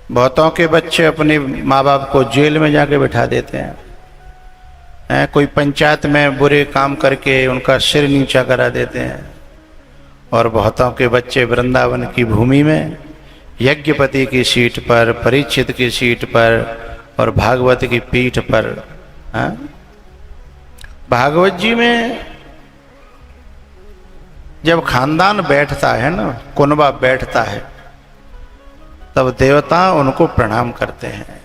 बहुतों के बच्चे अपने माँ बाप को जेल में जाके बिठा देते हैं। कोई पंचायत में बुरे काम करके उनका सिर नीचा करा देते हैं। और बहुतों के बच्चे वृंदावन की भूमि में यज्ञपति की सीट पर, परीक्षित की सीट पर और भागवत की पीठ पर। भागवत जी में जब खानदान बैठता है ना, कुनबा बैठता है, तब देवता उनको प्रणाम करते हैं।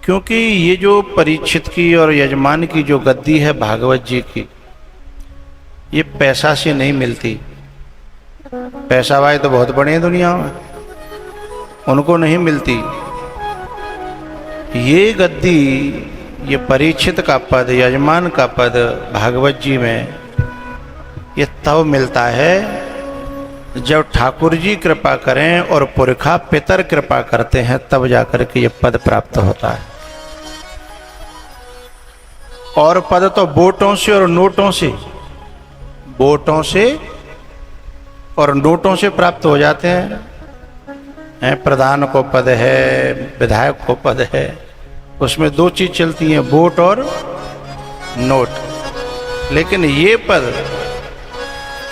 क्योंकि ये जो परीक्षित की और यजमान की जो गद्दी है भागवत जी की, ये पैसा से नहीं मिलती। पैसा वाले तो बहुत बड़े हैं दुनिया में, उनको नहीं मिलती। ये गद्दी, ये परीक्षित का पद, यजमान का पद भागवत जी में ये तब मिलता है जब ठाकुर जी कृपा करें और पुरखा पितर कृपा करते हैं, तब जाकर के ये पद प्राप्त होता है। और पद तो वोटों से और नोटों से, वोटों से और नोटों से प्राप्त हो जाते हैं। प्रधान को पद है, विधायक को पद है, उसमें दो चीज चलती हैं, वोट और नोट। लेकिन ये पद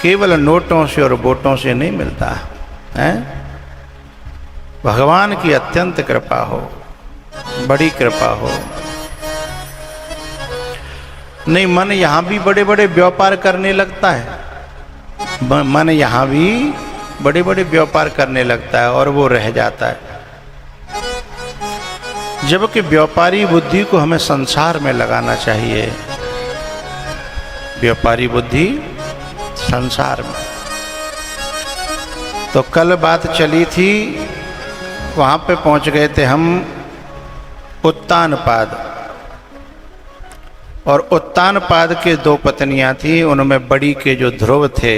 केवल नोटों से और वोटों से नहीं मिलता है। भगवान की अत्यंत कृपा हो, बड़ी कृपा हो। नहीं, मन यहां भी बड़े बड़े व्यापार करने लगता है, मन यहां भी बड़े बड़े व्यापार करने लगता है और वो रह जाता है। जबकि व्यापारी बुद्धि को हमें संसार में लगाना चाहिए, व्यापारी बुद्धि संसार में। तो कल बात चली थी, वहां पे पहुंच गए थे हम उत्तानपाद। और उत्तानपाद के दो पत्नियां थी, उनमें बड़ी के जो ध्रुव थे,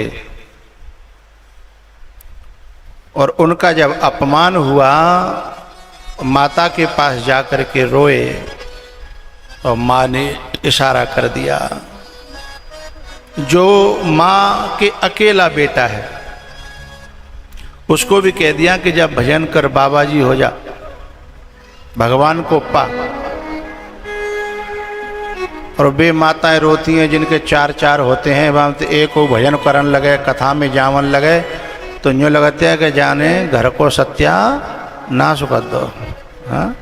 और उनका जब अपमान हुआ, माता के पास जाकर के रोए और माँ ने इशारा कर दिया। जो माँ के अकेला बेटा है उसको भी कह दिया कि जब भजन कर बाबा जी हो जा, भगवान को पा। और वे माताएं रोती हैं जिनके चार चार होते हैं, वहां तो एक को भजन करन लगे, कथा में जावन लगे, तो यूँ लगते हैं कि जाने घर को सत्या नाश कर दो। हाँ,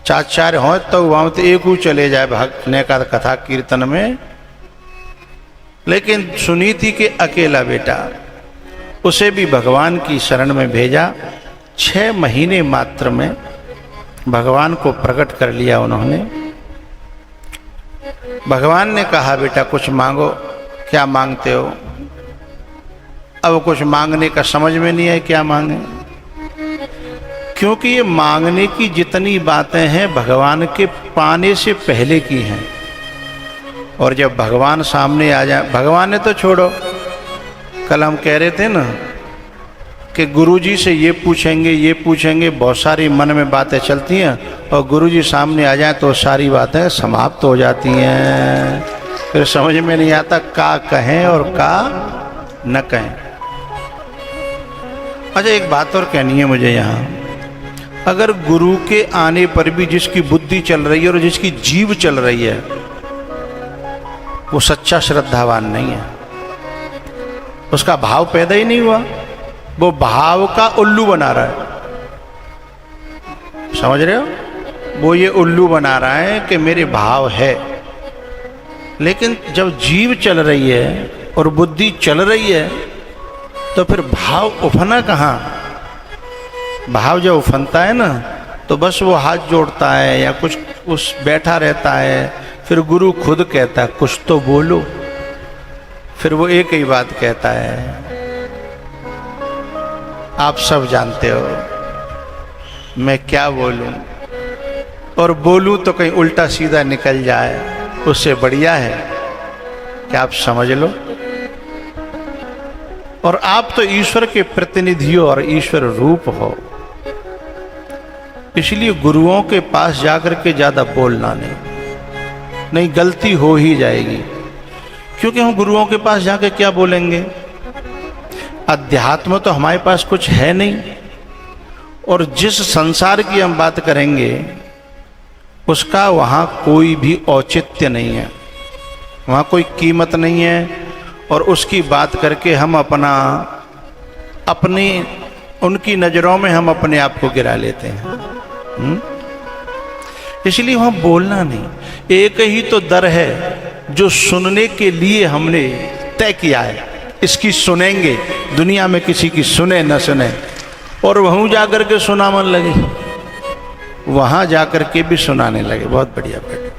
चार चार हो तो वहां तो एक ही चले जाए भागने का कथा कीर्तन में। लेकिन सुनीति के अकेला बेटा, उसे भी भगवान की शरण में भेजा। 6 महीने मात्र में भगवान को प्रकट कर लिया उन्होंने। भगवान ने कहा, बेटा कुछ मांगो। क्या मांगते हो? अब कुछ मांगने का समझ में नहीं है क्या मांगे, क्योंकि ये मांगने की जितनी बातें हैं भगवान के पाने से पहले की हैं। और जब भगवान सामने आ जाए, भगवान ने तो छोड़ो, कल हम कह रहे थे ना कि गुरुजी से ये पूछेंगे, बहुत सारी मन में बातें चलती हैं, और गुरुजी सामने आ जाए तो सारी बातें समाप्त हो जाती हैं। फिर समझ में नहीं आता का कहें और का न कहें। अच्छा, एक बात और कहनी है मुझे यहाँ। अगर गुरु के आने पर भी जिसकी बुद्धि चल रही है और जिसकी जीव चल रही है, वो सच्चा श्रद्धावान नहीं है, उसका भाव पैदा ही नहीं हुआ, वो भाव का उल्लू बना रहा है। समझ रहे हो? वो ये उल्लू बना रहा है कि मेरे भाव है। लेकिन जब जीव चल रही है और बुद्धि चल रही है, तो फिर भाव उफना कहाँ? भाव जब उफनता है ना, तो बस वो हाथ जोड़ता है या कुछ उस बैठा रहता है। फिर गुरु खुद कहता है कुछ तो बोलो, फिर वो एक ही बात कहता है, आप सब जानते हो मैं क्या बोलूं, और बोलूं तो कहीं उल्टा सीधा निकल जाए, उससे बढ़िया है कि आप समझ लो। और आप तो ईश्वर के प्रतिनिधि हो और ईश्वर रूप हो, इसलिए गुरुओं के पास जाकर के ज्यादा बोलना नहीं, गलती हो ही जाएगी। क्योंकि हम गुरुओं के पास जाकर क्या बोलेंगे? अध्यात्म तो हमारे पास कुछ है नहीं, और जिस संसार की हम बात करेंगे उसका वहाँ कोई भी औचित्य नहीं है, वहाँ कोई कीमत नहीं है, और उसकी बात करके हम अपनी उनकी नज़रों में हम अपने आप को गिरा लेते हैं। इसलिए वहाँ बोलना नहीं। एक ही तो दर है जो सुनने के लिए हमने तय किया है, इसकी सुनेंगे, दुनिया में किसी की सुने न सुने, और वहीं जाकर के सुना मन लगे, वहां जाकर के भी सुनाने लगे। बहुत बढ़िया बेटे।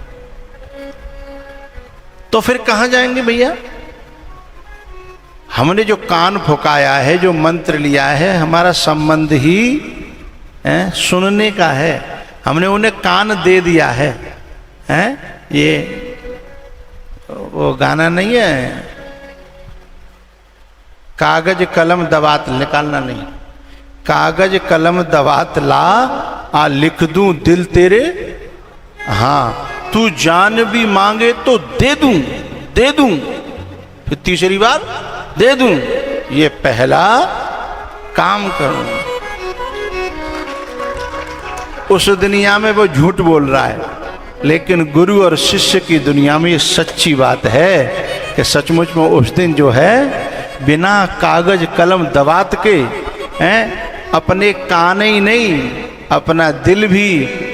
तो फिर कहां जाएंगे भैया? हमने जो कान फुकाया है, जो मंत्र लिया है, हमारा संबंध ही सुनने का है। हमने उन्हें कान दे दिया है, ये वो गाना नहीं है, कागज कलम दवात निकालना नहीं, कागज कलम दवात ला आ लिख दूं दिल तेरे, हाँ तू जान भी मांगे तो दे दूं, दे दूं, फिर तीसरी बार दे दूं, ये पहला काम करूं। उस दुनिया में वो झूठ बोल रहा है, लेकिन गुरु और शिष्य की दुनिया में ये सच्ची बात है कि सचमुच में उस दिन जो है बिना कागज कलम दवात के अपने कान ही नहीं, अपना दिल भी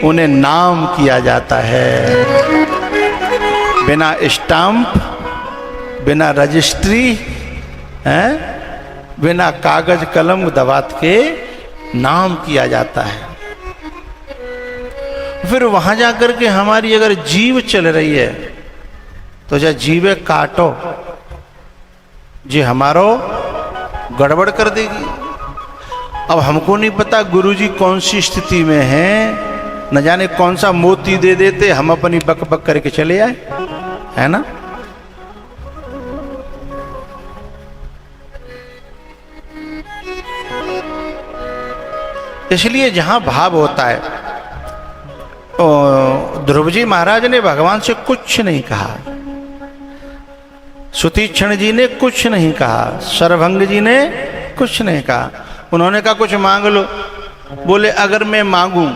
उन्हें नाम किया जाता है। बिना स्टाम्प, बिना रजिस्ट्री, बिना कागज कलम दवात के नाम किया जाता है। फिर वहां जाकर के हमारी अगर जीव चल रही है तो जा जीवे काटो, जी हमारो गड़बड़ कर देगी। अब हमको नहीं पता गुरुजी कौन सी स्थिति में हैं, न जाने कौन सा मोती दे देते, हम अपनी बक बक करके चले आए, है ना। इसलिए जहां भाव होता है, ध्रुव जी महाराज ने भगवान से कुछ नहीं कहा, सुतीक्षण जी ने कुछ नहीं कहा, सरभंग जी ने कुछ नहीं कहा। उन्होंने कहा कुछ मांग लो। बोले अगर मैं मांगूं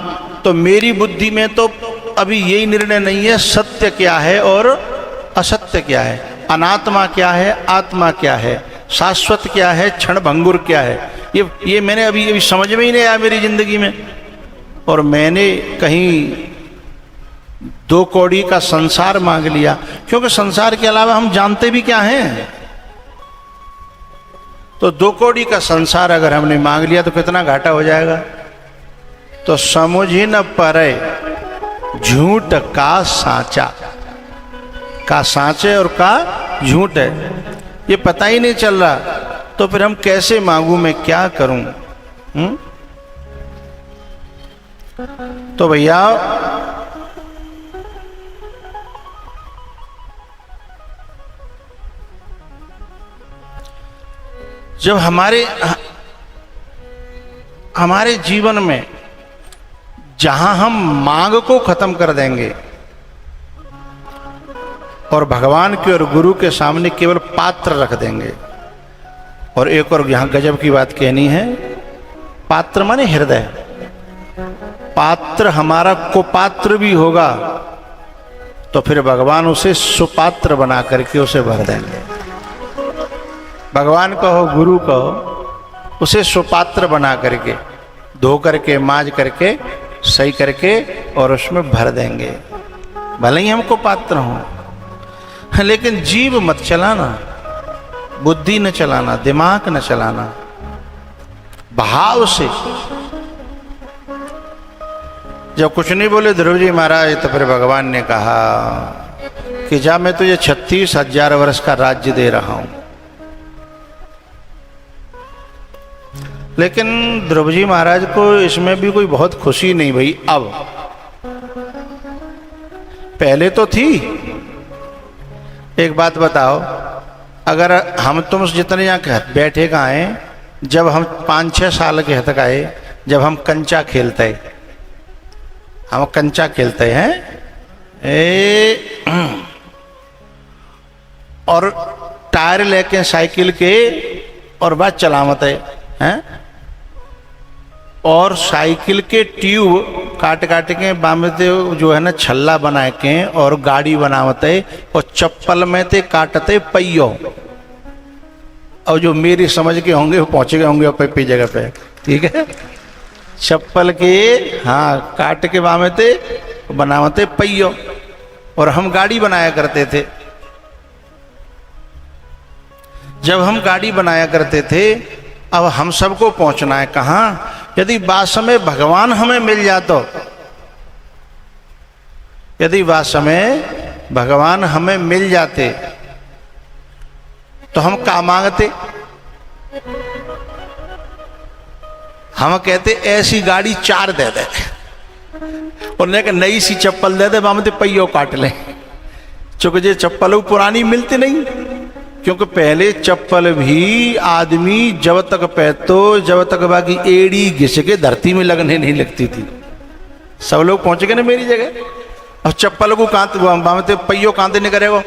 तो मेरी बुद्धि में तो अभी यही निर्णय नहीं है सत्य क्या है और असत्य क्या है, अनात्मा क्या है, आत्मा क्या है, शाश्वत क्या है, क्षण भंगुर क्या है। ये मैंने अभी समझ में ही नहीं आया मेरी जिंदगी में। और मैंने कहीं 2 कौड़ी का संसार मांग लिया, क्योंकि संसार के अलावा हम जानते भी क्या हैं। तो 2 कौड़ी का संसार अगर हमने मांग लिया तो कितना घाटा हो जाएगा। तो समझ ही न पड़े झूठ का साचा, का साचे और का झूठ है, ये पता ही नहीं चल रहा। तो फिर हम कैसे मांगू, मैं क्या करूं? तो भैया जब हमारे जीवन में जहां हम मांग को खत्म कर देंगे और भगवान के और गुरु के सामने केवल पात्र रख देंगे, और एक और यहां गजब की बात कहनी है, पात्र माने हृदय, पात्र हमारा कुपात्र भी होगा तो फिर भगवान उसे सुपात्र बना करके उसे भर देंगे। भगवान कहो, गुरु कहो, उसे सुपात्र बना करके, धो करके, माज करके, सही करके और उसमें भर देंगे। भले ही हमको पात्र हो, लेकिन जीव मत चलाना, बुद्धि न चलाना, दिमाग न चलाना, भाव से। जब कुछ नहीं बोले ध्रुव जी महाराज, तो फिर भगवान ने कहा कि जा मैं तुझे 36,000 वर्ष का राज्य दे रहा हूं। लेकिन ध्रुव जी महाराज को इसमें भी कोई बहुत खुशी नहीं भई। अब पहले तो थी। एक बात बताओ, अगर हम तुम जितने यहाँ बैठे का आए, जब हम 5-6 साल के तक आए, जब हम कंचा खेलते, हम कंचा खेलते हैं और टायर लेके साइकिल के और बात चलावत है, और साइकिल के ट्यूब काट काट के बामते जो है ना छल्ला बना के और गाड़ी बनावते और चप्पल में ते काटते पहियो। और जो मेरी समझ के होंगे वो पहुंचे गए होंगे पे जगह पे, ठीक है। चप्पल के हाँ काट के बामते बनावते पहियो और हम गाड़ी बनाया करते थे। जब हम गाड़ी बनाया करते थे, अब हम सबको पहुंचना है कहाँ? यदि वास्तव में भगवान हमें मिल जातो, यदि वास्तव में भगवान हमें मिल जाते तो हम क्या मांगते? हम कहते ऐसी गाड़ी 4 दे दे और नई सी चप्पल दे दे, बामते पहियो काट ले। चूंकि ये चप्पल पुरानी मिलती नहीं, क्योंकि पहले चप्पल भी आदमी जब तक पहनतो जब तक बाकी एड़ी घिस के धरती में लगने नहीं लगती थी। सब लोग पहुंच गए ना मेरी जगह। और चप्पल को बामते पहियो कांते नहीं करेगा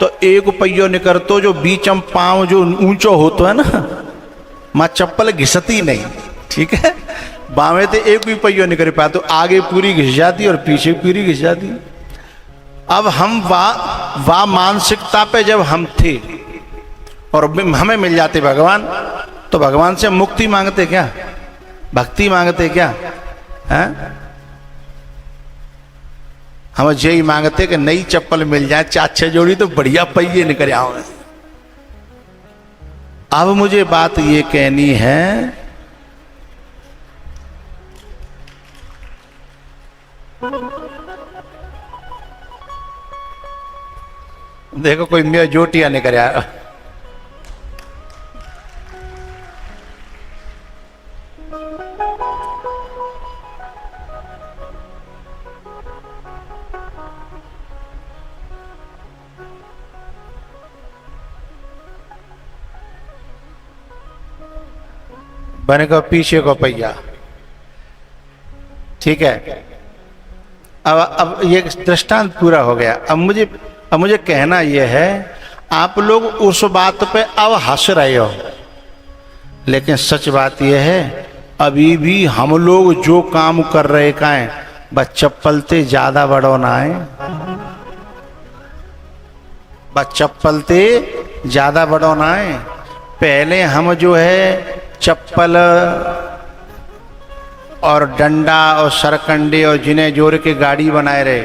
तो एक पहियो निकर तो जो बीचम पांव जो ऊंचो होतो है ना, मां चप्पल घिसती नहीं, ठीक है। बामे तो एक भी पहियो नहीं कर पाया तो आगे पूरी घिस जाती और पीछे पूरी घिस जाती। अब हम वाह मानसिकता पे जब हम थे और हमें मिल जाते भगवान, तो भगवान से मुक्ति मांगते क्या? भक्ति मांगते क्या? हैं? हम यही मांगते कि नई चप्पल मिल जाए 4-6 जोड़ी तो बढ़िया पहिए निकल आओ। अब मुझे बात ये कहनी है, देखो कोई मेरा जोटिया नहीं कराया। बने को पीछे को पहिया, ठीक है। अब ये दृष्टांत पूरा हो गया। अब मुझे कहना यह है, आप लोग उस बात पे अब हंस रहे हो, लेकिन सच बात यह है अभी भी हम लोग जो काम कर रहे का है बस चप्पल ते ज्यादा बड़ो ना है, बस चप्पल ते ज्यादा बड़ो ना है। पहले हम जो है चप्पल और डंडा और सरकंडे और जिन्हें जोड़ के गाड़ी बनाए रहे,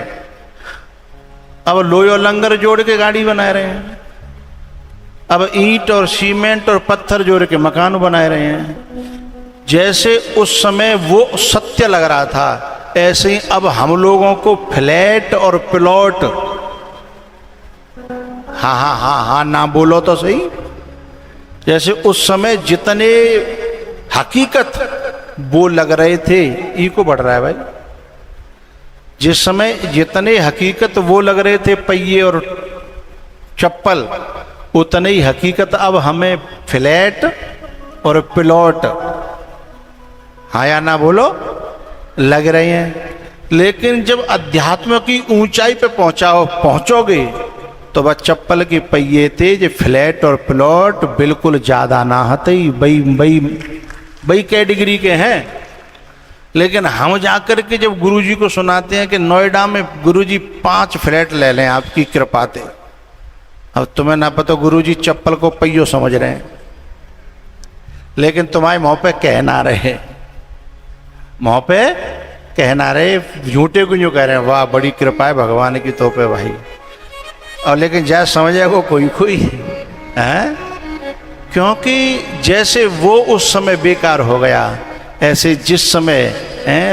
अब लोहे और लंगर जोड़ के गाड़ी बनाए रहे हैं। अब ईंट और सीमेंट और पत्थर जोड़ के मकान बनाए रहे हैं। जैसे उस समय वो सत्य लग रहा था, ऐसे ही अब हम लोगों को फ्लैट और प्लॉट, हाँ हाँ हाँ हाँ ना बोलो तो सही, जैसे उस समय जितने हकीकत वो लग रहे थे, ई को बढ़ रहा है भाई। जिस समय जितने हकीकत वो लग रहे थे पहिए और चप्पल, उतने ही हकीकत अब हमें फ्लैट और प्लॉट, हाँ या ना बोलो, लग रहे हैं। लेकिन जब अध्यात्म की ऊंचाई पे पहुंचोगे तो बस चप्पल के पहिए थे, जो फ्लैट और प्लॉट बिल्कुल ज्यादा ना हते, बई कैटेगरी के हैं। लेकिन हम जाकर के जब गुरुजी को सुनाते हैं कि नोएडा में गुरुजी 5 फ्लैट ले लें आपकी कृपा से, अब तुम्हें ना पता गुरुजी चप्पल को पहियो समझ रहे हैं, लेकिन तुम्हारे मुंह पे कह ना रहे, मुंह पे कह ना रहे, झूठे को यूं कह रहे हैं वाह बड़ी कृपा है भगवान की तो पे भाई। और लेकिन जैसे समझे को कोई है, क्योंकि जैसे वो उस समय बेकार हो गया, ऐसे जिस समय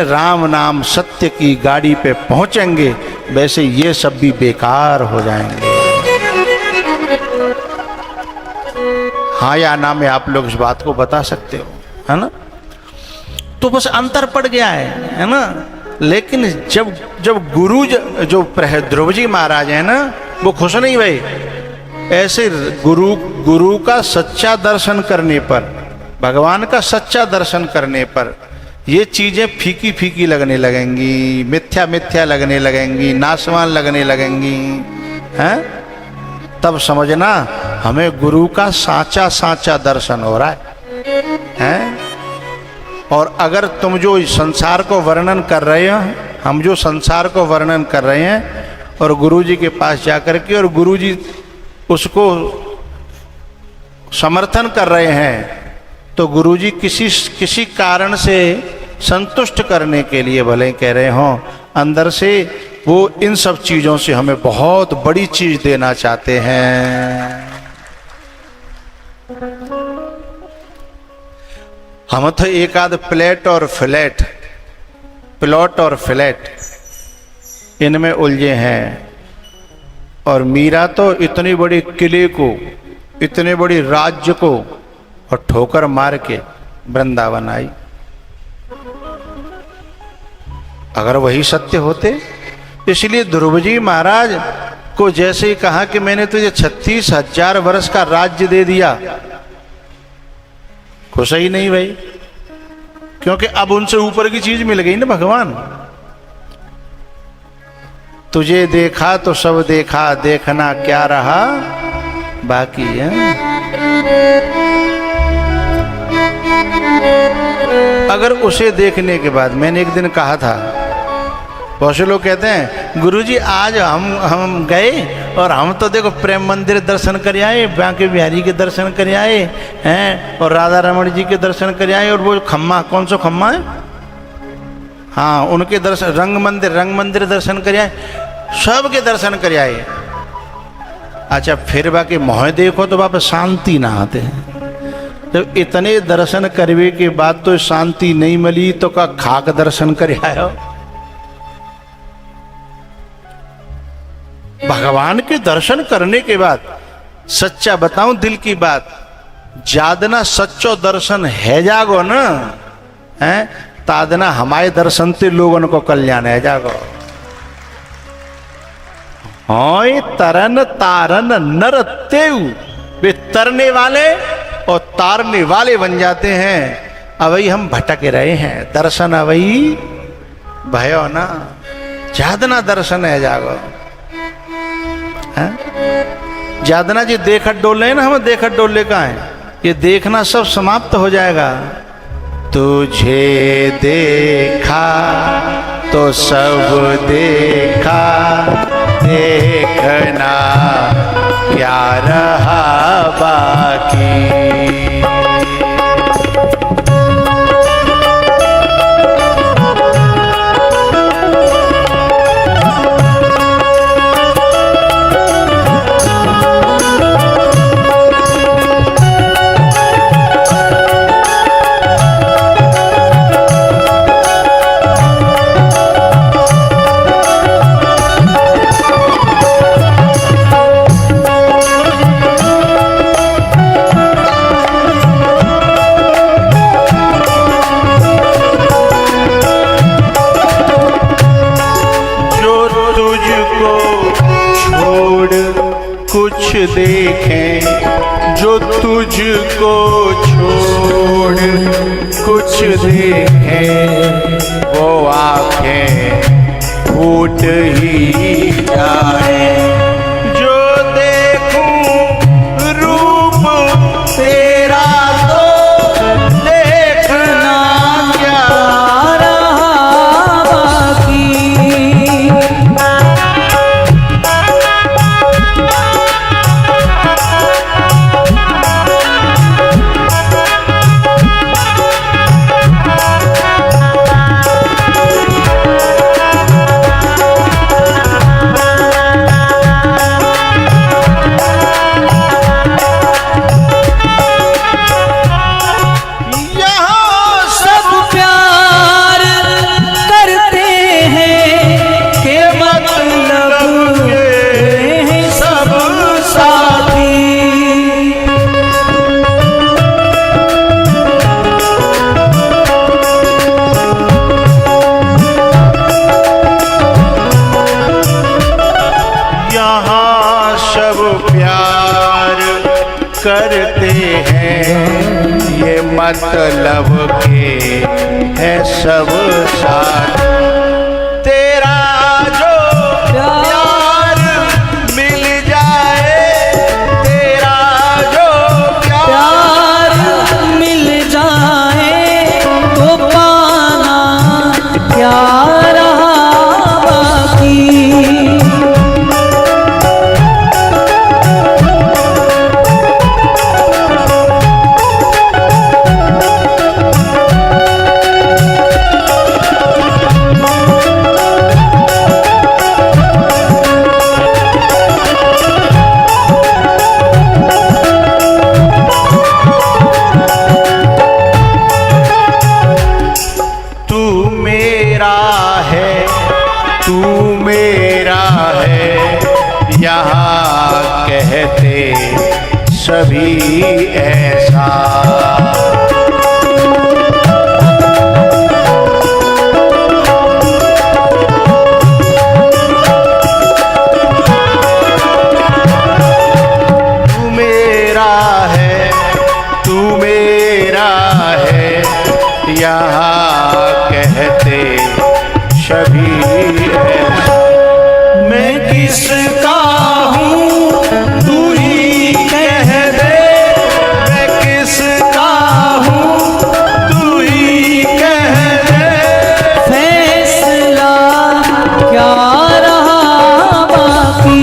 राम नाम सत्य की गाड़ी पे पहुंचेंगे वैसे ये सब भी बेकार हो जाएंगे। हाँ या ना में आप लोग इस बात को बता सकते हो, है ना। तो बस अंतर पड़ गया है ना। लेकिन जब गुरु जो ध्रुव जी महाराज है ना, वो खुश नहीं भाई। ऐसे गुरु का सच्चा दर्शन करने पर, भगवान का सच्चा दर्शन करने पर ये चीजें फीकी फीकी लगने लगेंगी, मिथ्या मिथ्या लगने लगेंगी, नाशवान लगने लगेंगी, हैं? तब समझना हमें गुरु का साचा साचा दर्शन हो रहा है? और अगर तुम जो संसार को वर्णन कर रहे हो, हम जो संसार को वर्णन कर रहे हैं और गुरुजी के पास जाकर के और गुरुजी उसको समर्थन कर रहे हैं, तो गुरुजी किसी कारण से संतुष्ट करने के लिए भले कह रहे हों, अंदर से वो इन सब चीज़ों से हमें बहुत बड़ी चीज़ देना चाहते हैं। हम तो एक आध प्लॉट और फ्लैट इनमें उलझे हैं, और मीरा तो इतनी बड़ी किले को, इतने बड़ी राज्य को और ठोकर मार के वृंदावन आई। अगर वही सत्य होते, इसलिए ध्रुव जी महाराज को जैसे ही कहा कि मैंने तुझे 36,000 वर्ष का राज्य दे दिया, खुश ही नहीं भाई, क्योंकि अब उनसे ऊपर की चीज मिल गई ना भगवान। तुझे देखा तो सब देखा, देखना क्या रहा बाकी है। अगर उसे देखने के बाद, मैंने एक दिन कहा था, बहुत से लोग कहते हैं गुरुजी आज हम गए और हम तो देखो प्रेम मंदिर दर्शन कर आए, बांके बिहारी के दर्शन कर आए हैं, और राधा रमण जी के दर्शन कर आए, और वो खम्मा, कौन सा खम्मा है, हाँ उनके दर्शन, रंग मंदिर दर्शन कर आए, सब के दर्शन कर आए। अच्छा फिर बाकी मोह देखो तो वापस शांति ना आते हैं। जब इतने दर्शन करवे के बाद तो शांति नहीं मिली तो का खाक दर्शन कर आयो। भगवान के दर्शन करने के बाद सच्चा बताऊं दिल की बात, जादना सच्चो दर्शन है जागो ना है, तादना हमारे दर्शन से लोगों को कल्याण है जागो। होय तरन तारन नर तेऊ, वे तरने वाले और तारने वाले बन जाते हैं। अवई हम भटक रहे हैं, दर्शन अवई भयो ना, जादना दर्शन है जागो। जादना जी देखत डोले ना, हम देखत डोले का है, ये देखना सब समाप्त हो जाएगा। तुझे देखा तो सब देखा, देखना क्या रहा बाकी। कुछ देखें जो तुझको छोड़ कुछ देखें, वो आंखें फूट ही जाए। जो देखूं रूप तेरा तो देखना क्या रहा बाकी। करते हैं ये मतलब के है सब साथ। तेरा जो प्यार मिल जाए, तेरा जो प्यार मिल जाए तो मेरा है तू मेरा है, यहाँ कहते सभी ऐसा। यहाँ कहते सभी ऐसा। मैं किसका हूँ तू ही कह दे, मैं किसका हूँ तू ही कह दे। फैसला क्या रहा बाकी,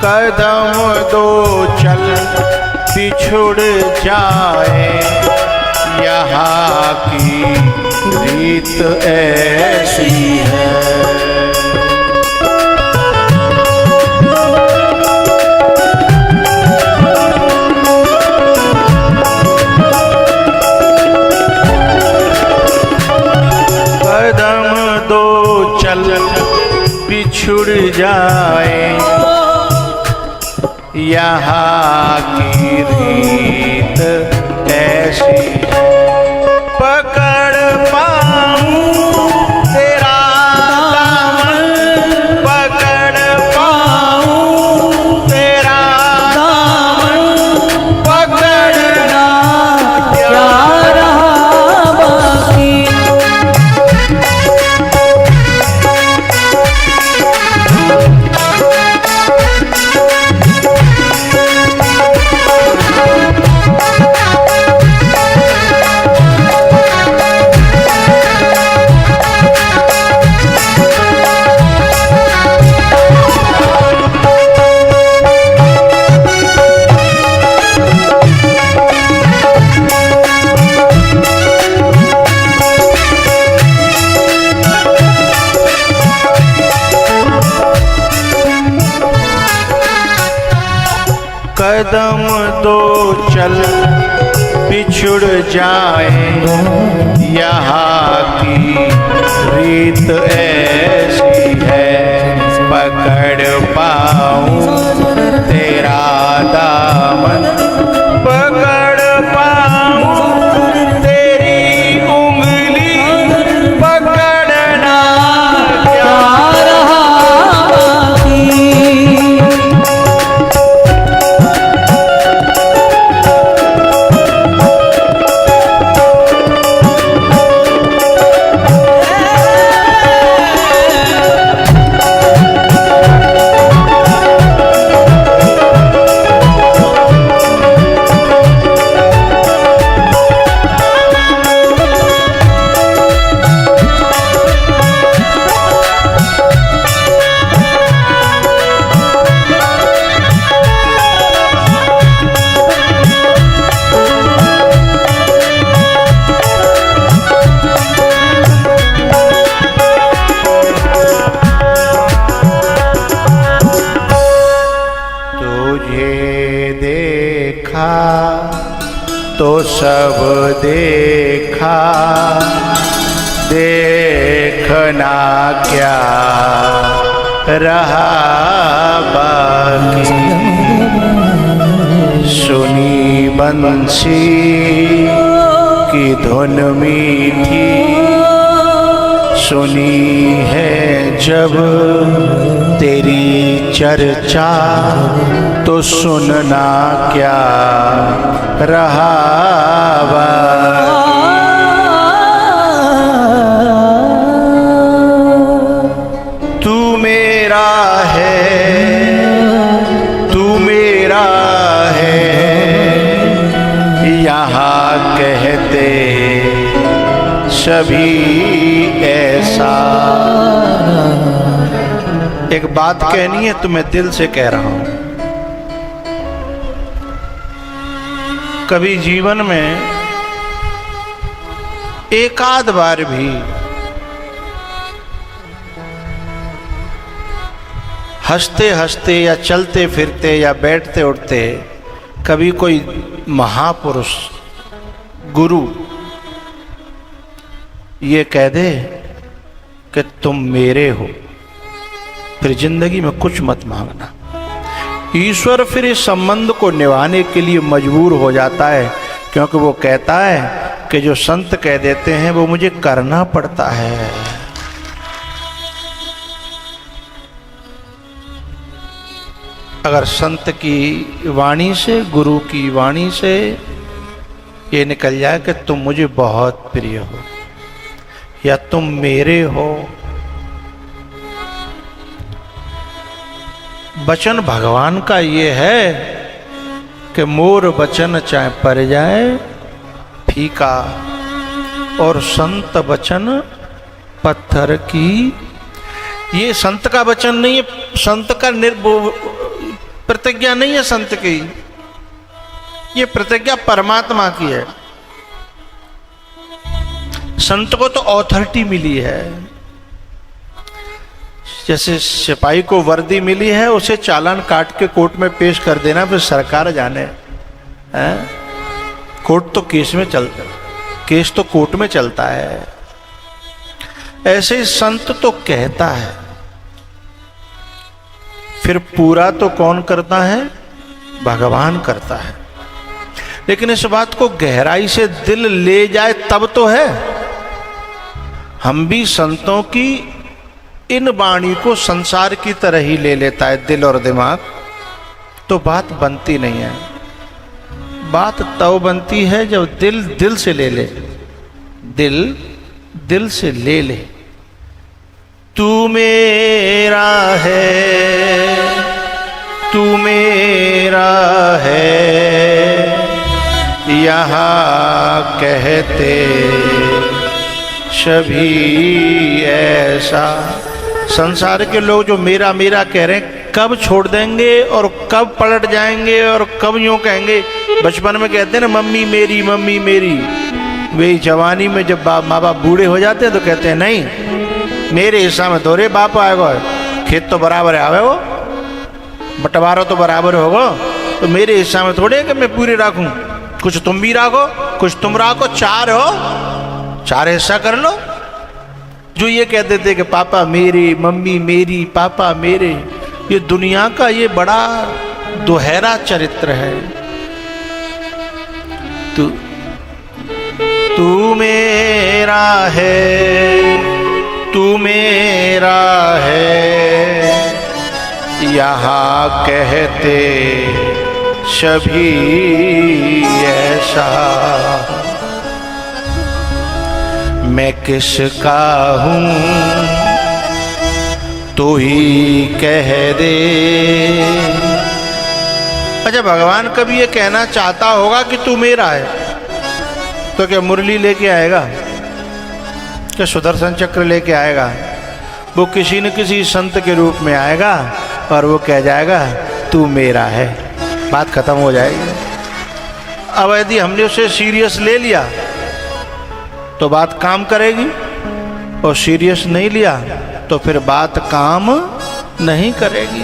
कदम दो चल बिछुड़ जाए, यहाँ की रीत ऐसी है। कदम दो चल बिछुड़ जाए, यहाँ की रीत ऐसी है। पकड़ पाऊं तेरा दामन, पकड़ पाऊं तेरा दामन, पकड़ना क्या रहा बाकी। कदम दो चल बिछुड़ जाए, यहाँ की रीत ऐसी है। पकड़ पाऊं तेरा दामन, पकड़ पाऊं तेरी उंगली, पकड़ना क्या रहा बाकी। तो सब देखा, देखना क्या रहा बाकी। सुनी बंसी की धुन मीठी, सुनी है जब तेरी चर्चा, तो सुनना क्या रहा बाकी। तू मेरा है, तू मेरा है, यहाँ कहते सभी ऐसा। एक बात कहनी है तो मैं दिल से कह रहा हूं। कभी जीवन में एक आध बार भी हंसते हंसते या चलते फिरते या बैठते उठते कभी कोई महापुरुष गुरु ये कह दे कि तुम मेरे हो, फिर जिंदगी में कुछ मत मांगना। ईश्वर फिर इस संबंध को निभाने के लिए मजबूर हो जाता है, क्योंकि वो कहता है कि जो संत कह देते हैं वो मुझे करना पड़ता है। अगर संत की वाणी से, गुरु की वाणी से ये निकल जाए कि तुम मुझे बहुत प्रिय हो या तुम मेरे हो, वचन भगवान का ये है कि मोर वचन चाहे पर जाए फीका, और संत वचन पत्थर की। ये संत का वचन नहीं है, संत का प्रतिज्ञा नहीं है संत की, ये प्रतिज्ञा परमात्मा की है। संत को तो ऑथोरिटी मिली है, जैसे सिपाही को वर्दी मिली है, उसे चालान काट के कोर्ट में पेश कर देना, फिर सरकार जाने हैं। कोर्ट तो केस में चलता, केस तो कोर्ट में चलता है। ऐसे ही संत तो कहता है, फिर पूरा तो कौन करता है? भगवान करता है। लेकिन इस बात को गहराई से दिल ले जाए तब तो है। हम भी संतों की इन वाणी को संसार की तरह ही ले लेता है दिल और दिमाग, तो बात बनती नहीं है। बात तब बनती है जब दिल दिल से ले ले, दिल दिल से ले ले। तू मेरा है, तू मेरा है, यहाँ कहते सभी ऐसा। संसार के लोग जो मेरा मेरा कह रहे हैं, कब छोड़ देंगे और कब पलट जाएंगे और कब यूं कहेंगे। बचपन में कहते हैं ना मम्मी मेरी, मम्मी मेरी। वे जवानी में जब माँ बाप बूढ़े हो जाते हैं तो कहते हैं नहीं मेरे हिस्सा में तो रे बाप आएगा, खेत तो बराबर आवे वो, बंटवारा तो बराबर होगा, तो मेरे हिस्सा में थोड़े कि मैं पूरी राखूं। कुछ तुम भी राखो, कुछ तुम राखो, चार हो, चार हिस्सा कर लो। जो ये कह देते कि पापा मेरे, मम्मी मेरी, पापा मेरे, ये दुनिया का ये बड़ा दोहरा चरित्र है। तू मेरा है, तू मेरा है, यहाँ कहते सभी ऐसा। मैं किसका हूँ तो ही कह दे। अच्छा, भगवान कभी ये कहना चाहता होगा कि तू मेरा है तो क्या मुरली लेके आएगा, क्या सुदर्शन चक्र लेके आएगा? वो किसी न किसी संत के रूप में आएगा और वो कह जाएगा तू मेरा है, बात खत्म हो जाएगी। अब यदि हमने उसे सीरियस ले लिया तो बात काम करेगी, और सीरियस नहीं लिया तो फिर बात काम नहीं करेगी।